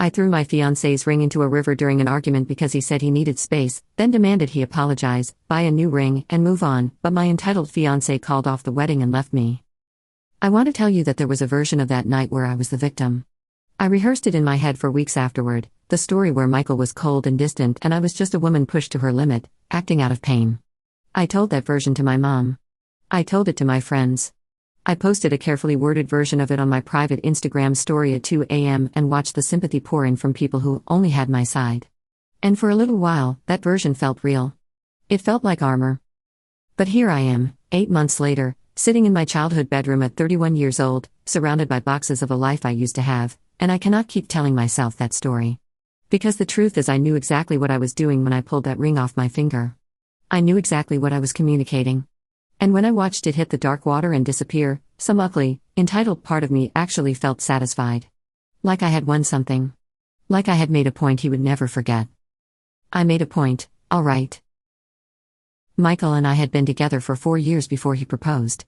I threw my fiancé's ring into a river during an argument because he said he needed space, then demanded he apologize, buy a new ring, and move on, but my entitled fiancé called off the wedding and left me. I want to tell you that there was a version of that night where I was the victim. I rehearsed it in my head for weeks afterward, the story where Michael was cold and distant and I was just a woman pushed to her limit, acting out of pain. I told that version to my mom. I told it to my friends. I posted a carefully worded version of it on my private Instagram story at 2 a.m. and watched the sympathy pour in from people who only had my side. And for a little while, that version felt real. It felt like armor. But here I am, 8 months later, sitting in my childhood bedroom at 31 years old, surrounded by boxes of a life I used to have, and I cannot keep telling myself that story. Because the truth is I knew exactly what I was doing when I pulled that ring off my finger. I knew exactly what I was communicating. And when I watched it hit the dark water and disappear, some ugly, entitled part of me actually felt satisfied. Like I had won something. Like I had made a point he would never forget. I made a point, all right. Michael and I had been together for 4 years before he proposed.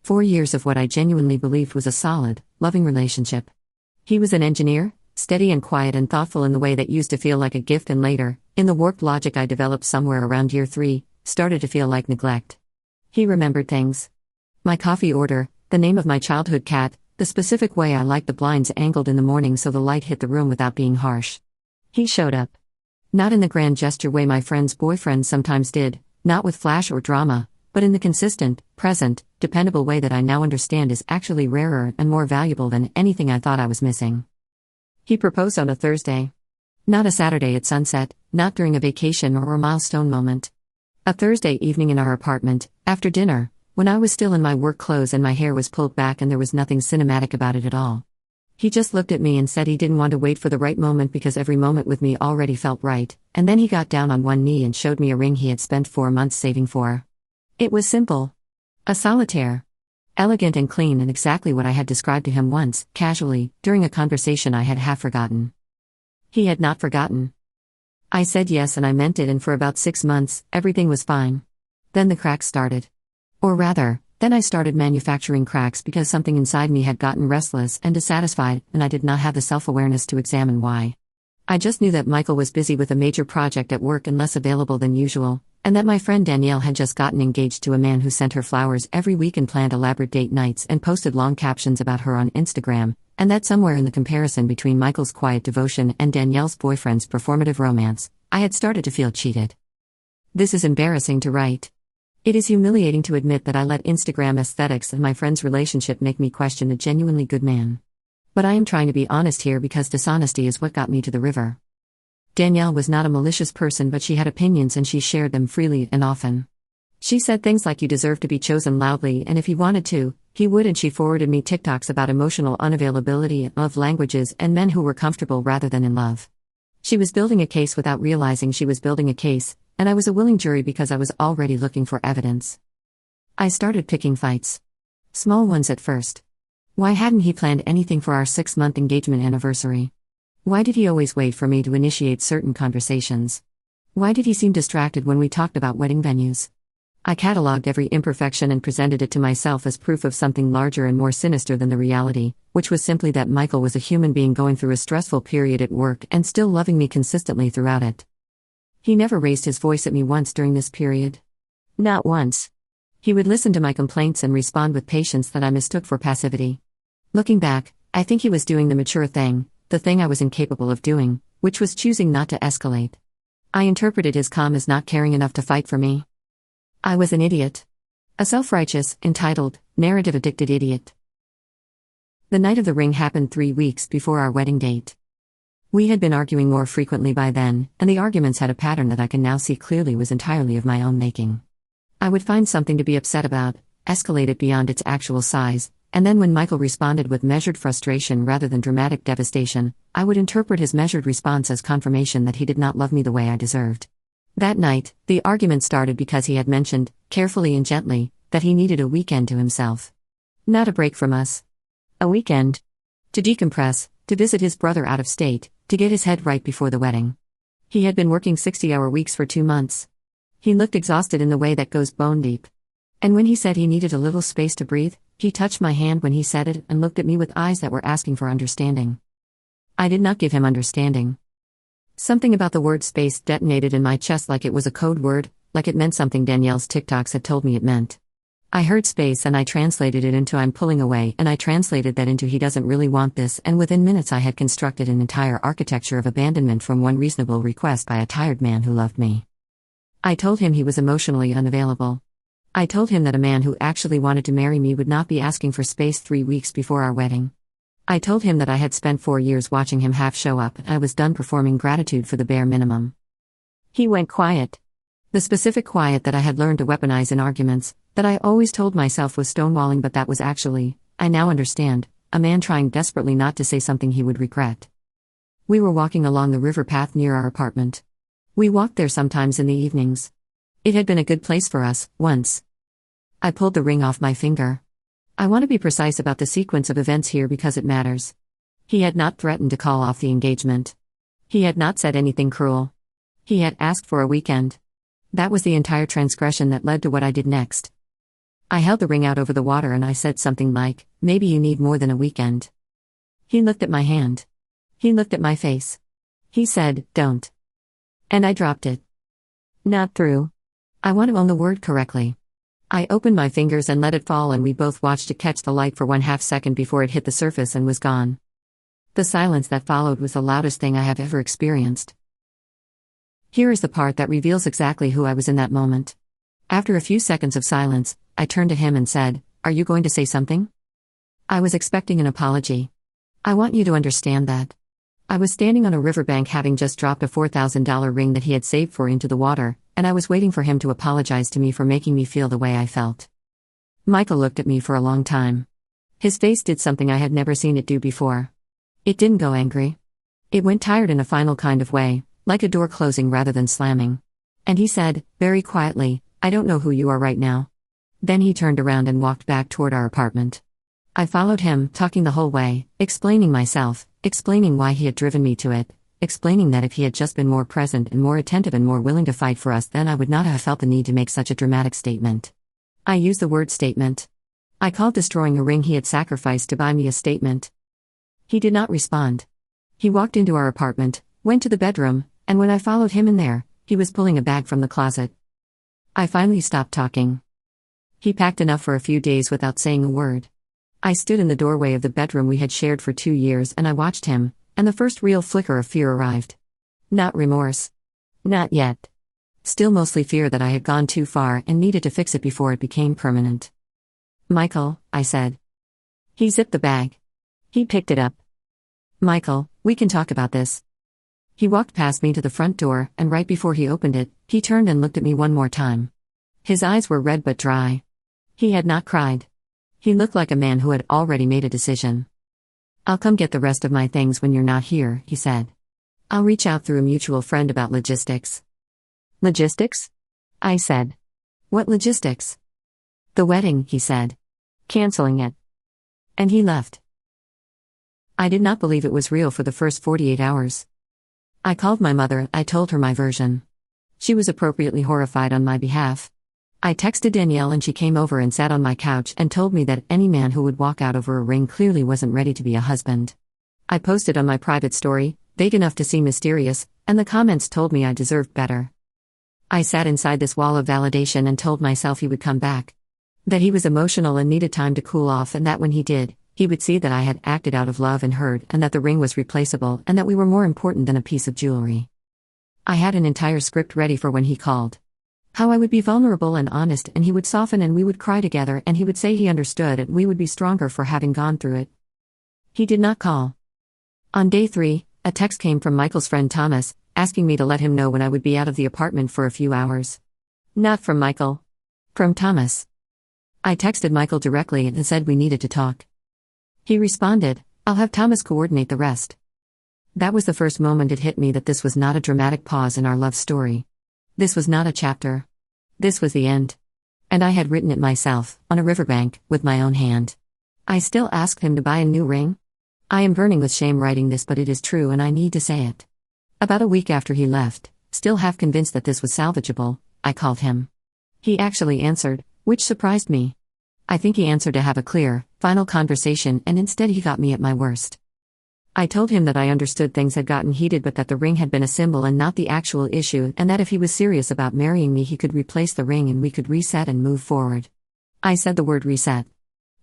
4 years of what I genuinely believed was a solid, loving relationship. He was an engineer, steady and quiet and thoughtful in the way that used to feel like a gift and later, in the warped logic I developed somewhere around year 3, started to feel like neglect. He remembered things. My coffee order, the name of my childhood cat, the specific way I liked the blinds angled in the morning so the light hit the room without being harsh. He showed up. Not in the grand gesture way my friends' boyfriends sometimes did, not with flash or drama, but in the consistent, present, dependable way that I now understand is actually rarer and more valuable than anything I thought I was missing. He proposed on a Thursday. Not a Saturday at sunset, not during a vacation or a milestone moment. A Thursday evening in our apartment, after dinner, when I was still in my work clothes and my hair was pulled back and there was nothing cinematic about it at all. He just looked at me and said he didn't want to wait for the right moment because every moment with me already felt right, and then he got down on one knee and showed me a ring he had spent 4 months saving for. It was simple. A solitaire. Elegant and clean and exactly what I had described to him once, casually, during a conversation I had half forgotten. He had not forgotten. I said yes and I meant it, and for about 6 months, everything was fine. Then the cracks started. Or rather, then I started manufacturing cracks because something inside me had gotten restless and dissatisfied, and I did not have the self-awareness to examine why. I just knew that Michael was busy with a major project at work and less available than usual, and that my friend Danielle had just gotten engaged to a man who sent her flowers every week and planned elaborate date nights and posted long captions about her on Instagram, and that somewhere in the comparison between Michael's quiet devotion and Danielle's boyfriend's performative romance, I had started to feel cheated. This is embarrassing to write. It is humiliating to admit that I let Instagram aesthetics and my friend's relationship make me question a genuinely good man. But I am trying to be honest here because dishonesty is what got me to the river. Danielle was not a malicious person, but she had opinions and she shared them freely and often. She said things like you deserve to be chosen loudly, and if he wanted to, he would, and she forwarded me TikToks about emotional unavailability, love languages, and men who were comfortable rather than in love. She was building a case without realizing she was building a case, and I was a willing jury because I was already looking for evidence. I started picking fights. Small ones at first. Why hadn't he planned anything for our 6-month engagement anniversary? Why did he always wait for me to initiate certain conversations? Why did he seem distracted when we talked about wedding venues? I cataloged every imperfection and presented it to myself as proof of something larger and more sinister than the reality, which was simply that Michael was a human being going through a stressful period at work and still loving me consistently throughout it. He never raised his voice at me once during this period. Not once. He would listen to my complaints and respond with patience that I mistook for passivity. Looking back, I think he was doing the mature thing, the thing I was incapable of doing, which was choosing not to escalate. I interpreted his calm as not caring enough to fight for me. I was an idiot. A self-righteous, entitled, narrative-addicted idiot. The night of the ring happened 3 weeks before our wedding date. We had been arguing more frequently by then, and the arguments had a pattern that I can now see clearly was entirely of my own making. I would find something to be upset about, escalate it beyond its actual size, and then when Michael responded with measured frustration rather than dramatic devastation, I would interpret his measured response as confirmation that he did not love me the way I deserved. That night, the argument started because he had mentioned, carefully and gently, that he needed a weekend to himself. Not a break from us. A weekend. To decompress, to visit his brother out of state, to get his head right before the wedding. He had been working 60-hour weeks for 2 months. He looked exhausted in the way that goes bone deep. And when he said he needed a little space to breathe, he touched my hand when he said it and looked at me with eyes that were asking for understanding. I did not give him understanding. Something about the word space detonated in my chest like it was a code word, like it meant something Danielle's TikToks had told me it meant. I heard space and I translated it into I'm pulling away, and I translated that into he doesn't really want this, and within minutes I had constructed an entire architecture of abandonment from one reasonable request by a tired man who loved me. I told him he was emotionally unavailable. I told him that a man who actually wanted to marry me would not be asking for space 3 weeks before our wedding. I told him that I had spent 4 years watching him half show up and I was done performing gratitude for the bare minimum. He went quiet. The specific quiet that I had learned to weaponize in arguments, that I always told myself was stonewalling, but that was actually, I now understand, a man trying desperately not to say something he would regret. We were walking along the river path near our apartment. We walked there sometimes in the evenings. It had been a good place for us, once. I pulled the ring off my finger. I want to be precise about the sequence of events here because it matters. He had not threatened to call off the engagement. He had not said anything cruel. He had asked for a weekend. That was the entire transgression that led to what I did next. I held the ring out over the water and I said something like, "Maybe you need more than a weekend." He looked at my hand. He looked at my face. He said, "Don't." And I dropped it. Not through. I want to own the word correctly. I opened my fingers and let it fall, and we both watched it catch the light for 1/2 second before it hit the surface and was gone. The silence that followed was the loudest thing I have ever experienced. Here is the part that reveals exactly who I was in that moment. After a few seconds of silence, I turned to him and said, "Are you going to say something?" I was expecting an apology. I want you to understand that. I was standing on a riverbank having just dropped a $4,000 ring that he had saved for into the water, and I was waiting for him to apologize to me for making me feel the way I felt. Michael looked at me for a long time. His face did something I had never seen it do before. It didn't go angry. It went tired in a final kind of way, like a door closing rather than slamming. And he said, very quietly, "I don't know who you are right now." Then he turned around and walked back toward our apartment. I followed him, talking the whole way, explaining myself, explaining why he had driven me to it, explaining that if he had just been more present and more attentive and more willing to fight for us, then I would not have felt the need to make such a dramatic statement. I used the word statement. I called destroying a ring he had sacrificed to buy me a statement. He did not respond. He walked into our apartment, went to the bedroom, and when I followed him in there, he was pulling a bag from the closet. I finally stopped talking. He packed enough for a few days without saying a word. I stood in the doorway of the bedroom we had shared for 2 years and I watched him, and the first real flicker of fear arrived. Not remorse. Not yet. Still mostly fear that I had gone too far and needed to fix it before it became permanent. "Michael," I said. He zipped the bag. He picked it up. "Michael, we can talk about this." He walked past me to the front door, and right before he opened it, he turned and looked at me one more time. His eyes were red but dry. He had not cried. He looked like a man who had already made a decision. "I'll come get the rest of my things when you're not here," he said. "I'll reach out through a mutual friend about logistics." "Logistics?" I said. "What logistics?" "The wedding," he said. "Canceling it." And he left. I did not believe it was real for the first 48 hours. I called my mother, I told her my version. She was appropriately horrified on my behalf. I texted Danielle and she came over and sat on my couch and told me that any man who would walk out over a ring clearly wasn't ready to be a husband. I posted on my private story, vague enough to seem mysterious, and the comments told me I deserved better. I sat inside this wall of validation and told myself he would come back. That he was emotional and needed time to cool off, and that when he did, he would see that I had acted out of love and heard, and that the ring was replaceable and that we were more important than a piece of jewelry. I had an entire script ready for when he called. How I would be vulnerable and honest, and he would soften and we would cry together, and he would say he understood and we would be stronger for having gone through it. He did not call. On day 3, a text came from Michael's friend Thomas, asking me to let him know when I would be out of the apartment for a few hours. Not from Michael. From Thomas. I texted Michael directly and said we needed to talk. He responded, "I'll have Thomas coordinate the rest." That was the first moment it hit me that this was not a dramatic pause in our love story. This was not a chapter. This was the end. And I had written it myself, on a riverbank, with my own hand. I still asked him to buy a new ring. I am burning with shame writing this, but it is true and I need to say it. About a week after he left, still half convinced that this was salvageable, I called him. He actually answered, which surprised me. I think he answered to have a clear, final conversation, and instead he got me at my worst. I told him that I understood things had gotten heated but that the ring had been a symbol and not the actual issue, and that if he was serious about marrying me he could replace the ring and we could reset and move forward. I said the word reset.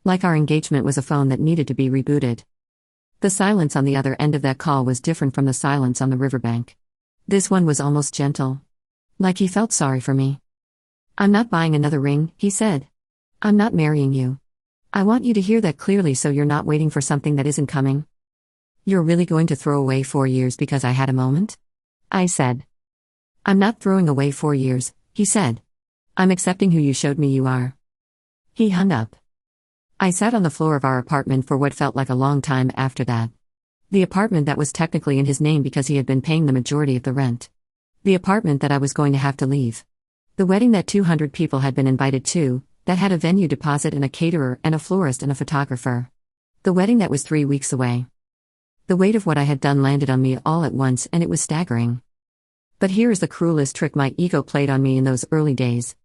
Like our engagement was a phone that needed to be rebooted. The silence on the other end of that call was different from the silence on the riverbank. This one was almost gentle. Like he felt sorry for me. "I'm not buying another ring," he said. "I'm not marrying you. I want you to hear that clearly so you're not waiting for something that isn't coming. You're really going to throw away 4 years because I had a moment?" I said. "I'm not throwing away 4 years," he said. "I'm accepting who you showed me you are." He hung up. I sat on the floor of our apartment for what felt like a long time after that. The apartment that was technically in his name because he had been paying the majority of the rent. The apartment that I was going to have to leave. The wedding that 200 people had been invited to, that had a venue deposit and a caterer and a florist and a photographer. The wedding that was 3 weeks away. The weight of what I had done landed on me all at once and it was staggering. But here is the cruelest trick my ego played on me in those early days.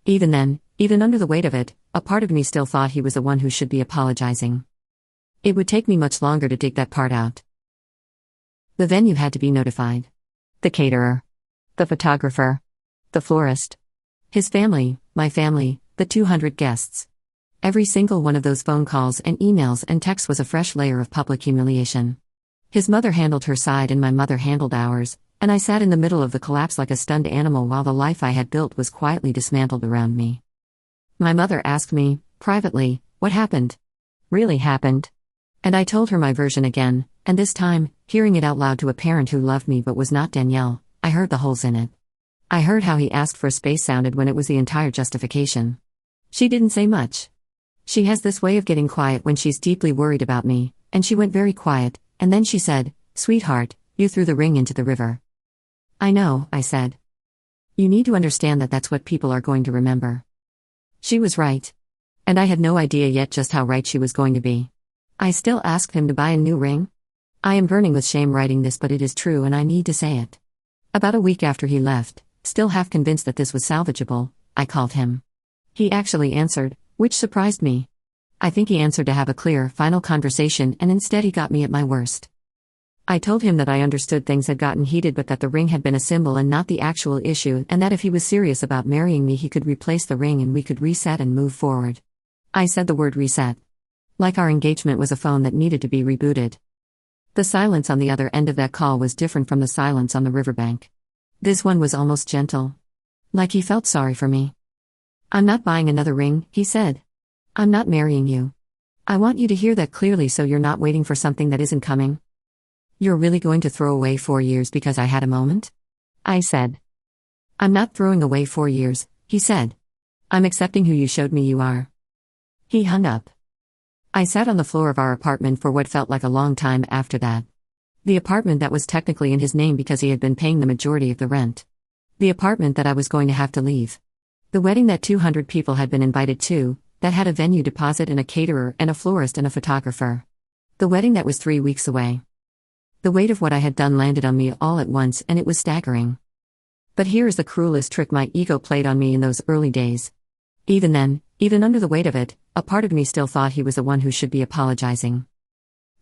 Even then, even under the weight of it, a part of me still thought he was the one who should be apologizing. It would take me much longer to dig that part out. The venue had to be notified. The caterer. The photographer. The florist. His family, my family, the 200 guests. Every single one of those phone calls and emails and texts was a fresh layer of public humiliation. His mother handled her side and my mother handled ours, and I sat in the middle of the collapse like a stunned animal while the life I had built was quietly dismantled around me. My mother asked me, privately, what happened? Really happened? And I told her my version again, and this time, hearing it out loud to a parent who loved me but was not Danielle, I heard the holes in it. I heard how he asked for space sounded when it was the entire justification. She didn't say much. She has this way of getting quiet when she's deeply worried about me, and she went very quiet, and then she said, "Sweetheart, you threw the ring into the river." "I know," I said. "You need to understand that that's what people are going to remember." She was right. And I had no idea yet just how right she was going to be. I still asked him to buy a new ring. I am burning with shame writing this, but it is true and I need to say it. About a week after he left, still half convinced that this was salvageable, I called him. He actually answered, which surprised me. I think he answered to have a clear, final conversation, and instead he got me at my worst. I told him that I understood things had gotten heated but that the ring had been a symbol and not the actual issue, and that if he was serious about marrying me he could replace the ring and we could reset and move forward. I said the word reset. Like our engagement was a phone that needed to be rebooted. The silence on the other end of that call was different from the silence on the riverbank. This one was almost gentle. Like he felt sorry for me. "I'm not buying another ring," he said. "I'm not marrying you. I want you to hear that clearly so you're not waiting for something that isn't coming. You're really going to throw away 4 years because I had a moment?" I said. "I'm not throwing away 4 years," he said. "I'm accepting who you showed me you are." He hung up. I sat on the floor of our apartment for what felt like a long time after that. The apartment that was technically in his name because he had been paying the majority of the rent. The apartment that I was going to have to leave. The wedding that 200 people had been invited to, that had a venue deposit and a caterer and a florist and a photographer. The wedding that was 3 weeks away. The weight of what I had done landed on me all at once and it was staggering. But here is the cruelest trick my ego played on me in those early days. Even then, even under the weight of it, a part of me still thought he was the one who should be apologizing.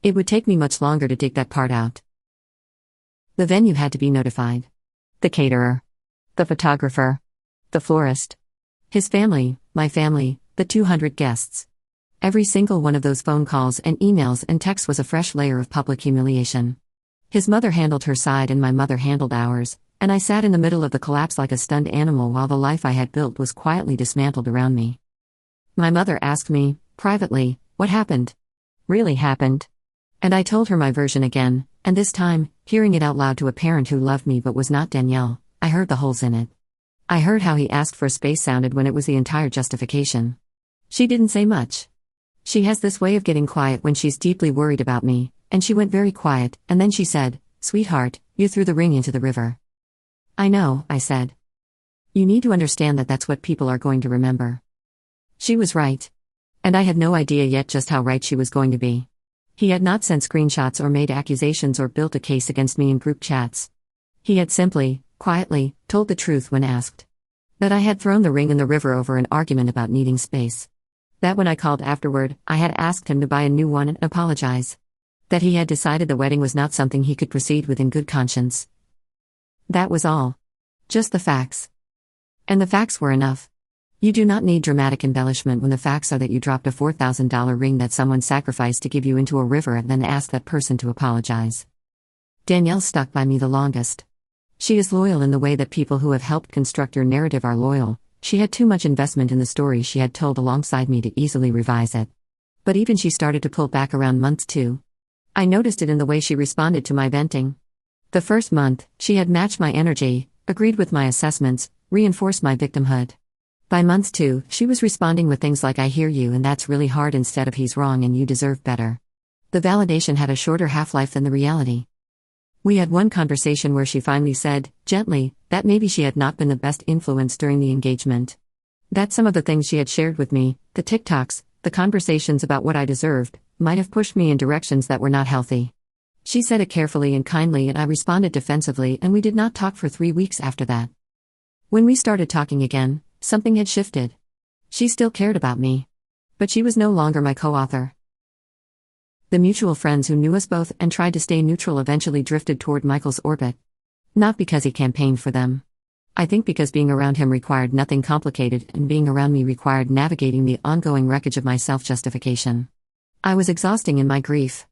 It would take me much longer to dig that part out. The venue had to be notified. The caterer. The photographer. The florist. His family, my family, the 200 guests. Every single one of those phone calls and emails and texts was a fresh layer of public humiliation. His mother handled her side and my mother handled ours, and I sat in the middle of the collapse like a stunned animal while the life I had built was quietly dismantled around me. My mother asked me, privately, what happened? Really happened? And I told her my version again, and this time, hearing it out loud to a parent who loved me but was not Danielle, I heard the holes in it. I heard how he asked for space sounded when it was the entire justification. She didn't say much. She has this way of getting quiet when she's deeply worried about me, and she went very quiet, and then she said, "Sweetheart, you threw the ring into the river." "I know," I said. "You need to understand that that's what people are going to remember." She was right. And I had no idea yet just how right she was going to be. He had not sent screenshots or made accusations or built a case against me in group chats. He had simply, quietly, told the truth when asked. That I had thrown the ring in the river over an argument about needing space. That when I called afterward, I had asked him to buy a new one and apologize. That he had decided the wedding was not something he could proceed with in good conscience. That was all. Just the facts. And the facts were enough. You do not need dramatic embellishment when the facts are that you dropped a $4,000 ring that someone sacrificed to give you into a river and then asked that person to apologize. Danielle stuck by me the longest. She is loyal in the way that people who have helped construct your narrative are loyal. She had too much investment in the story she had told alongside me to easily revise it. But even she started to pull back around month 2. I noticed it in the way she responded to my venting. The first month, she had matched my energy, agreed with my assessments, reinforced my victimhood. By month 2, she was responding with things like "I hear you and that's really hard" instead of "he's wrong and you deserve better." The validation had a shorter half-life than the reality. We had one conversation where she finally said, gently, that maybe she had not been the best influence during the engagement. That some of the things she had shared with me, the TikToks, the conversations about what I deserved, might have pushed me in directions that were not healthy. She said it carefully and kindly, and I responded defensively, and we did not talk for 3 weeks after that. When we started talking again, something had shifted. She still cared about me. But she was no longer my co-author. The mutual friends who knew us both and tried to stay neutral eventually drifted toward Michael's orbit. Not because he campaigned for them. I think because being around him required nothing complicated, and being around me required navigating the ongoing wreckage of my self-justification. I was exhausting in my grief.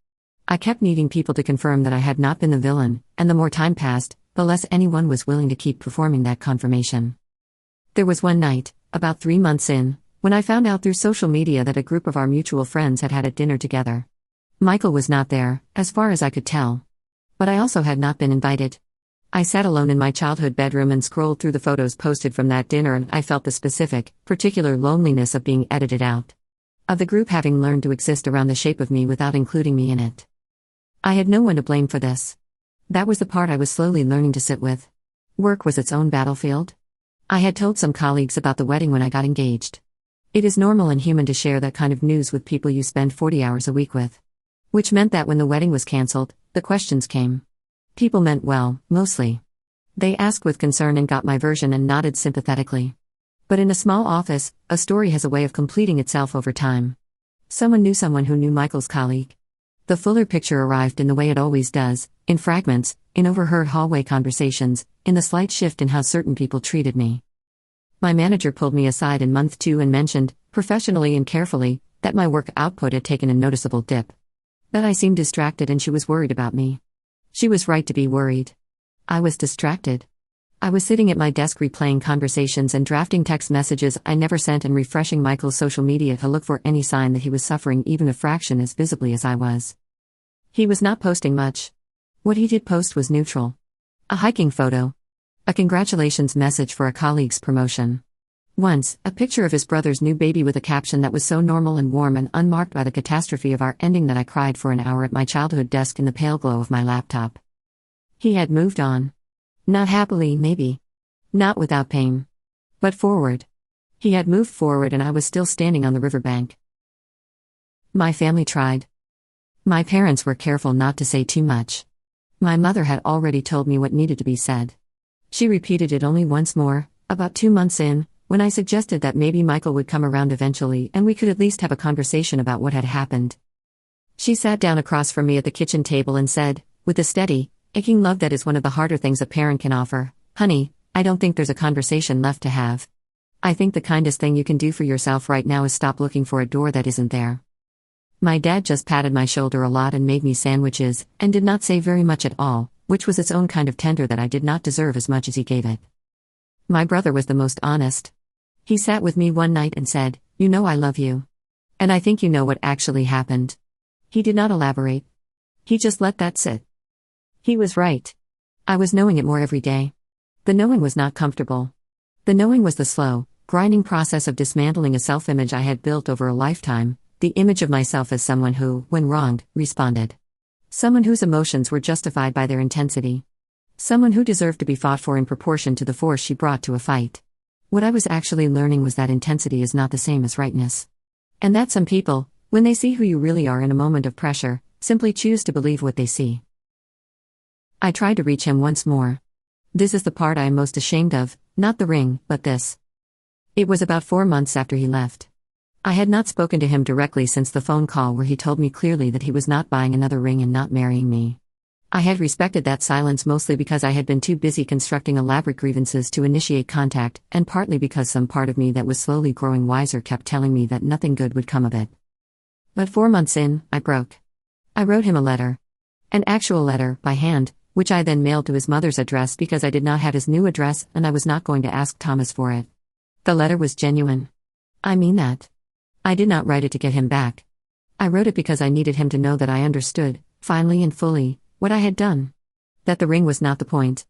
I kept needing people to confirm that I had not been the villain, and the more time passed, the less anyone was willing to keep performing that confirmation. There was one night, about 3 months in, when I found out through social media that a group of our mutual friends had had a dinner together. Michael was not there, as far as I could tell. But I also had not been invited. I sat alone in my childhood bedroom and scrolled through the photos posted from that dinner, and I felt the specific, particular loneliness of being edited out. Of the group having learned to exist around the shape of me without including me in it. I had no one to blame for this. That was the part I was slowly learning to sit with. Work was its own battlefield. I had told some colleagues about the wedding when I got engaged. It is normal and human to share that kind of news with people you spend 40 hours a week with. Which meant that when the wedding was cancelled, the questions came. People meant well, mostly. They asked with concern and got my version and nodded sympathetically. But in a small office, a story has a way of completing itself over time. Someone who knew Michael's colleague. The fuller picture arrived in the way it always does, in fragments, in overheard hallway conversations, in the slight shift in how certain people treated me. My manager pulled me aside in month 2 and mentioned, professionally and carefully, that my work output had taken a noticeable dip. That I seemed distracted and she was worried about me. She was right to be worried. I was distracted. I was sitting at my desk replaying conversations and drafting text messages I never sent and refreshing Michael's social media to look for any sign that he was suffering even a fraction as visibly as I was. He was not posting much. What he did post was neutral. A hiking photo. A congratulations message for a colleague's promotion. Once, a picture of his brother's new baby with a caption that was so normal and warm and unmarked by the catastrophe of our ending that I cried for an hour at my childhood desk in the pale glow of my laptop. He had moved on. Not happily, maybe. Not without pain. But forward. He had moved forward and I was still standing on the riverbank. My family tried. My parents were careful not to say too much. My mother had already told me what needed to be said. She repeated it only once more, about 2 months in, when I suggested that maybe Michael would come around eventually and we could at least have a conversation about what had happened. She sat down across from me at the kitchen table and said, with a steady, aching love that is one of the harder things a parent can offer, "Honey, I don't think there's a conversation left to have. I think the kindest thing you can do for yourself right now is stop looking for a door that isn't there." My dad just patted my shoulder a lot and made me sandwiches, and did not say very much at all, which was its own kind of tender that I did not deserve as much as he gave it. My brother was the most honest. He sat with me one night and said, "You know I love you. And I think you know what actually happened." He did not elaborate. He just let that sit. He was right. I was knowing it more every day. The knowing was not comfortable. The knowing was the slow, grinding process of dismantling a self-image I had built over a lifetime, the image of myself as someone who, when wronged, responded. Someone whose emotions were justified by their intensity. Someone who deserved to be fought for in proportion to the force she brought to a fight. What I was actually learning was that intensity is not the same as rightness. And that some people, when they see who you really are in a moment of pressure, simply choose to believe what they see. I tried to reach him once more. This is the part I am most ashamed of, not the ring, but this. It was about 4 months after he left. I had not spoken to him directly since the phone call where he told me clearly that he was not buying another ring and not marrying me. I had respected that silence mostly because I had been too busy constructing elaborate grievances to initiate contact, and partly because some part of me that was slowly growing wiser kept telling me that nothing good would come of it. But 4 months in, I broke. I wrote him a letter. An actual letter, by hand, which I then mailed to his mother's address because I did not have his new address and I was not going to ask Thomas for it. The letter was genuine. I mean that. I did not write it to get him back. I wrote it because I needed him to know that I understood, finally and fully, what I had done. That the ring was not the point.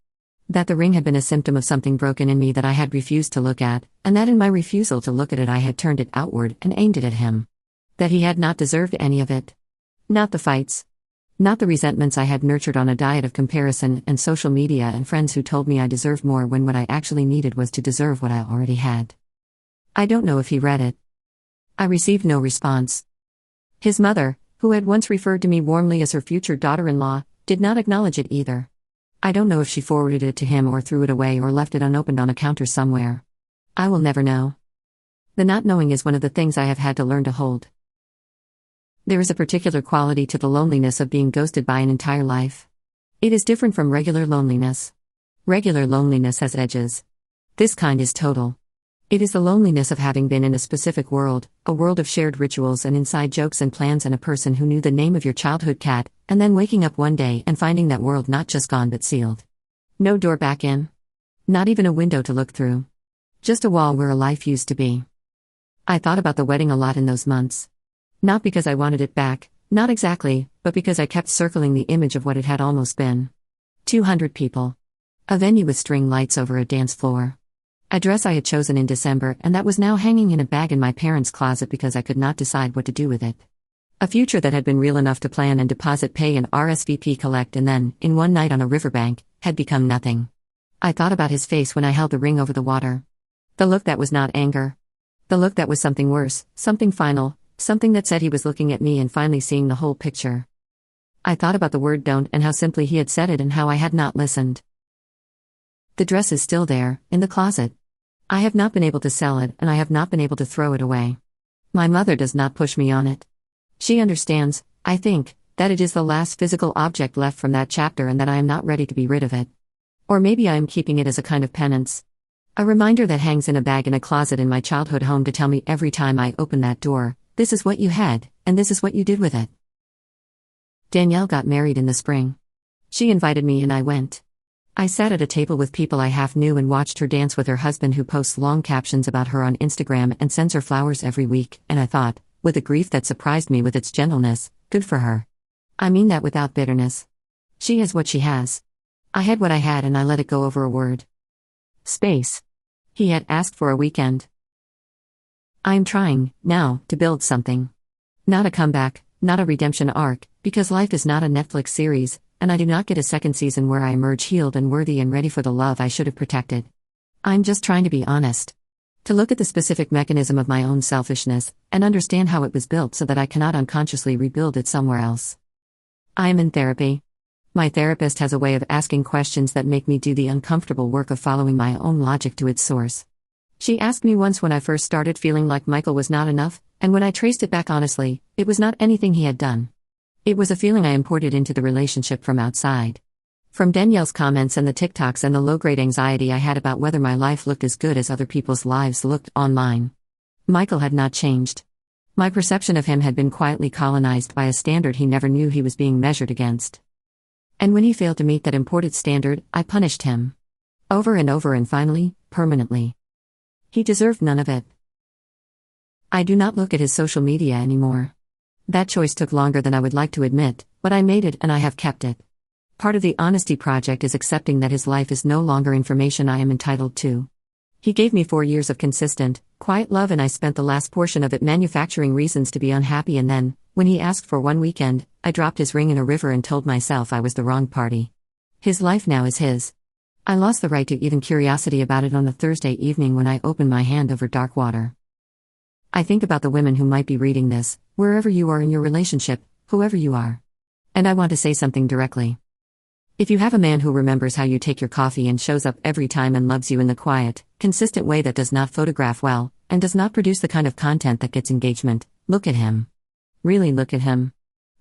That the ring had been a symptom of something broken in me that I had refused to look at, and that in my refusal to look at it I had turned it outward and aimed it at him. That he had not deserved any of it. Not the fights. Not the resentments I had nurtured on a diet of comparison and social media and friends who told me I deserved more when what I actually needed was to deserve what I already had. I don't know if he read it. I received no response. His mother, who had once referred to me warmly as her future daughter-in-law, did not acknowledge it either. I don't know if she forwarded it to him or threw it away or left it unopened on a counter somewhere. I will never know. The not knowing is one of the things I have had to learn to hold. There is a particular quality to the loneliness of being ghosted by an entire life. It is different from regular loneliness. Regular loneliness has edges. This kind is total. It is the loneliness of having been in a specific world, a world of shared rituals and inside jokes and plans and a person who knew the name of your childhood cat, and then waking up one day and finding that world not just gone but sealed. No door back in. Not even a window to look through. Just a wall where a life used to be. I thought about the wedding a lot in those months. Not because I wanted it back, not exactly, but because I kept circling the image of what it had almost been. 200 people. A venue with string lights over a dance floor. A dress I had chosen in December and that was now hanging in a bag in my parents' closet because I could not decide what to do with it. A future that had been real enough to plan and deposit pay and RSVP collect and then, in one night on a riverbank, had become nothing. I thought about his face when I held the ring over the water. The look that was not anger. The look that was something worse, something final, something that said he was looking at me and finally seeing the whole picture. I thought about the word don't and how simply he had said it and how I had not listened. The dress is still there, in the closet. I have not been able to sell it and I have not been able to throw it away. My mother does not push me on it. She understands, I think, that it is the last physical object left from that chapter and that I am not ready to be rid of it. Or maybe I am keeping it as a kind of penance. A reminder that hangs in a bag in a closet in my childhood home to tell me every time I open that door, this is what you had, and this is what you did with it. Danielle got married in the spring. She invited me and I went. I sat at a table with people I half knew and watched her dance with her husband who posts long captions about her on Instagram and sends her flowers every week, and I thought, with a grief that surprised me with its gentleness, good for her. I mean that without bitterness. She has what she has. I had what I had and I let it go over a word. Space. He had asked for a weekend. I am trying, now, to build something. Not a comeback, not a redemption arc, because life is not a Netflix series, and I do not get a second season where I emerge healed and worthy and ready for the love I should have protected. I'm just trying to be honest. To look at the specific mechanism of my own selfishness, and understand how it was built so that I cannot unconsciously rebuild it somewhere else. I am in therapy. My therapist has a way of asking questions that make me do the uncomfortable work of following my own logic to its source. She asked me once when I first started feeling like Michael was not enough, and when I traced it back honestly, it was not anything he had done. It was a feeling I imported into the relationship from outside. From Danielle's comments and the TikToks and the low-grade anxiety I had about whether my life looked as good as other people's lives looked online. Michael had not changed. My perception of him had been quietly colonized by a standard he never knew he was being measured against. And when he failed to meet that imported standard, I punished him. Over and over and finally, permanently. He deserved none of it. I do not look at his social media anymore. That choice took longer than I would like to admit, but I made it and I have kept it. Part of the honesty project is accepting that his life is no longer information I am entitled to. He gave me 4 years of consistent, quiet love and I spent the last portion of it manufacturing reasons to be unhappy and then, when he asked for one weekend, I dropped his ring in a river and told myself I was the wrong party. His life now is his. I lost the right to even curiosity about it on a Thursday evening when I opened my hand over dark water. I think about the women who might be reading this, wherever you are in your relationship, whoever you are. And I want to say something directly. If you have a man who remembers how you take your coffee and shows up every time and loves you in the quiet, consistent way that does not photograph well, and does not produce the kind of content that gets engagement. Look at him. Really look at him.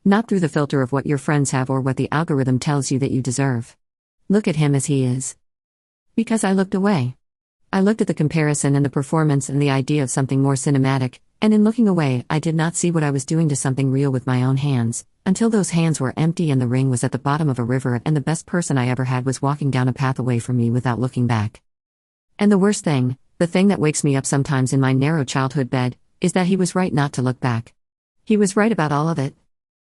Not through the filter of what your friends have or what the algorithm tells you that you deserve. Look at him as he is. Because I looked away. I looked at the comparison and the performance and the idea of something more cinematic, and in looking away, I did not see what I was doing to something real with my own hands, until those hands were empty and the ring was at the bottom of a river and the best person I ever had was walking down a path away from me without looking back. And the worst thing, the thing that wakes me up sometimes in my narrow childhood bed, is that he was right not to look back. He was right about all of it.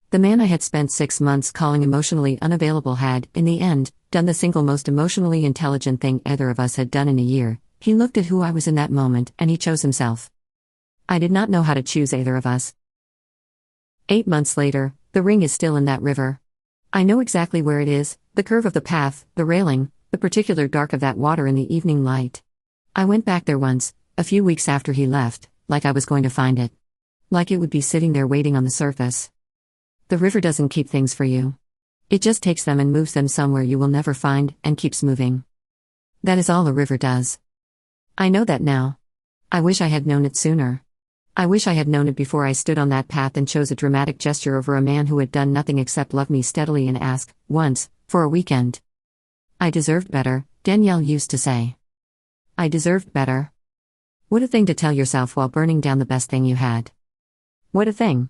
The man I had spent 6 months calling emotionally unavailable had, in the end, done the single most emotionally intelligent thing either of us had done in a year. He looked at who I was in that moment and he chose himself. I did not know how to choose either of us. 8 months later, the ring is still in that river. I know exactly where it is, the curve of the path, the railing, the particular dark of that water in the evening light. I went back there once, a few weeks after he left, like I was going to find it. Like it would be sitting there waiting on the surface. The river doesn't keep things for you. It just takes them and moves them somewhere you will never find, and keeps moving. That is all a river does. I know that now. I wish I had known it sooner. I wish I had known it before I stood on that path and chose a dramatic gesture over a man who had done nothing except love me steadily and ask, once, for a weekend. I deserved better, Danielle used to say. I deserved better. What a thing to tell yourself while burning down the best thing you had. What a thing.